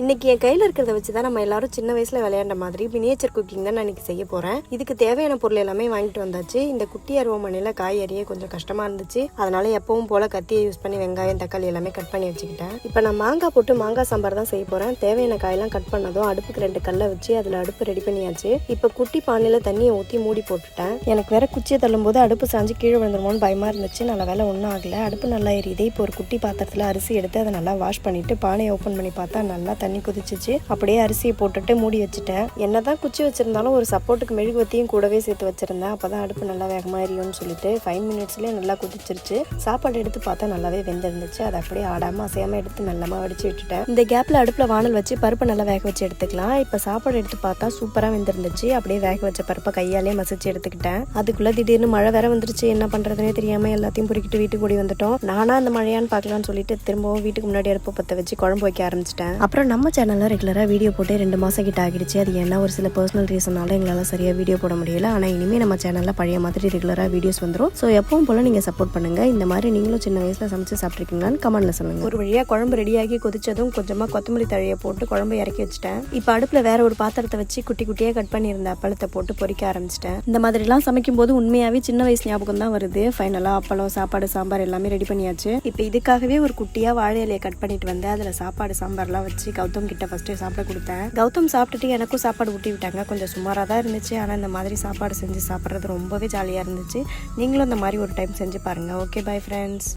இன்னைக்கு என் கையில் இருக்கிறத வச்சு தான் நம்ம எல்லாரும் சின்ன வயசுல விளையாண்ட மாதிரி மினியேச்சர் குக்கிங் தான் நான் இன்னைக்கு செய்ய போறேன். இதுக்கு தேவையான பொருள் எல்லாமே வாங்கிட்டு வந்தாச்சு. இந்த குட்டி அருவமனையில காய் அறிய கொஞ்சம் கஷ்டமா இருந்துச்சு. அதனால எப்பவும் போல கத்தியை யூஸ் பண்ணி வெங்காயம் தக்காளி எல்லாமே கட் பண்ணி வச்சுக்கிட்டேன். இப்போ நான் மாங்காய் போட்டு மாங்காய் சாம்பார் தான் செய்ய போறேன். தேவையான காயெல்லாம் கட் பண்ணதும் அடுப்புக்கு 2 கல்லை வச்சு அதுல அடுப்பு ரெடி பண்ணியாச்சு. இப்போ குட்டி பானையில தண்ணியை ஊற்றி மூடி போட்டுட்டேன். எனக்கு வேற குச்சியை தள்ளும் போது அடுப்பு சாஞ்சு கீழே விழுந்துருமோன்னு பயமா இருந்துச்சு. நல்ல வேலை ஒன்றும் ஆகல. அடுப்பு நல்லா எரியுது. இப்போ ஒரு குட்டி பாத்திரத்துல அரிசி எடுத்து அதை நல்லா வாஷ் பண்ணிட்டு பானையை ஓப்பன் பண்ணி பார்த்தா நல்லா தண்ணி கொதிச்சிச்சு. அப்படியே அரிசியை போட்டுட்டு மூடி வச்சுட்டேன். என்னதான் குச்சி வச்சிருந்தாலும் ஒரு சப்போர்ட்டுக்கு மெழுகுவத்தியும் கூடவே சேர்த்து வச்சிருந்தேன். அப்பதான் அடுப்பு நல்லா வேகமா எரியும்னு சொல்லிட்டு 5 மினிட்ஸ்லயே நல்லா கொதிச்சிருச்சு. சாப்பாடு எடுத்து பார்த்தா நல்லாவே வெந்திருந்துச்சு. அதை அப்படியே ஆடாம அசையாம எடுத்து மெல்லமா வடிச்சு விட்டுட்டேன். இந்த கேப்ல அடுப்புல வானல் வச்சு பருப்பு நல்லா வேக வச்சு எடுத்துக்கலாம். இப்ப சாப்பாடு எடுத்து பார்த்தா சூப்பரா வெந்திருந்துச்சு. அப்படியே வேக வச்ச பருப்பை கையாலே மசிச்சு எடுத்துக்கிட்டேன். அதுக்குள்ள திடீர்னு மழை வேற வந்துருச்சு. என்ன பண்றதுனே தெரியாம எல்லாத்தையும் பொறுக்கிட்டு வீட்டுக்கு ஓடி வந்துட்டோம். நானா அந்த மழையான்னு பார்க்கலாம்னு சொல்லிட்டு திரும்பவும் வீட்டுக்கு முன்னாடி அடுப்பு பத்த வச்சு குழம்பு வைக்க ஆரம்பிச்சிட்டேன். அப்புறம் நம்ம சேனல்ல ரெகுலரா வீடியோ போட்டு 2 மாசம் கிட்ட ஆகிடுச்சு. அது என்ன ஒரு சில பர்சனல் ரீசனால எங்களால் சரியா வீடியோ போட முடியல. ஆனா இனிமே நம்ம சேனல்ல பழைய மாதிரி ரெகுலரா வீடியோஸ் வந்துடும். ஸோ எப்பவும் போல நீங்க சப்போர்ட் பண்ணுங்க. இந்த மாதிரி நீங்களும் சின்ன வயசுல சமைச்சு சாப்பிட்ருக்கீங்களான்னு கமெண்ட்ல சொல்லுங்க. ஒரு வழியா குழம்பு ரெடியாகி கொதிச்சதும் கொஞ்சமா கொத்தமல்லி தழையை போட்டு குழம்பு இறக்கி வச்சுட்டேன். இப்போ அடுப்புல வேற ஒரு பாத்திரத்தை வச்சு குட்டி குட்டியா கட் பண்ணியிருந்த அப்பளத்தை போட்டு பொரிக்க ஆரம்பிச்சிட்டேன். இந்த மாதிரிலாம் சமைக்கும் போது உண்மையாவே சின்ன வயசு ஞாபகம் தான் வருது. ஃபைனலா அப்பளம் சாப்பாடு சாம்பார் எல்லாமே ரெடி பண்ணியாச்சு. இப்போ இதுக்காகவே ஒரு குட்டியா வாழை இலையை கட் பண்ணிட்டு வந்து அதுல சாப்பாடு சாம்பார்லாம் வச்சு கௌதம் கிட்ட ஃபர்ஸ்ட் சாப்பிட கொடுத்தேன். கௌதம் சாப்பிட்டுட்டு எனக்கும் சாப்பாடு ஊட்டி விட்டாங்க. கொஞ்சம் சுமாராக தான் இருந்துச்சு. ஆனால் இந்த மாதிரி சாப்பாடு செஞ்சு சாப்பிட்றது ரொம்பவே ஜாலியாக இருந்துச்சு. நீங்களும் இந்த மாதிரி ஒரு டைம் செஞ்சு பாருங்கள். Okay, bye friends.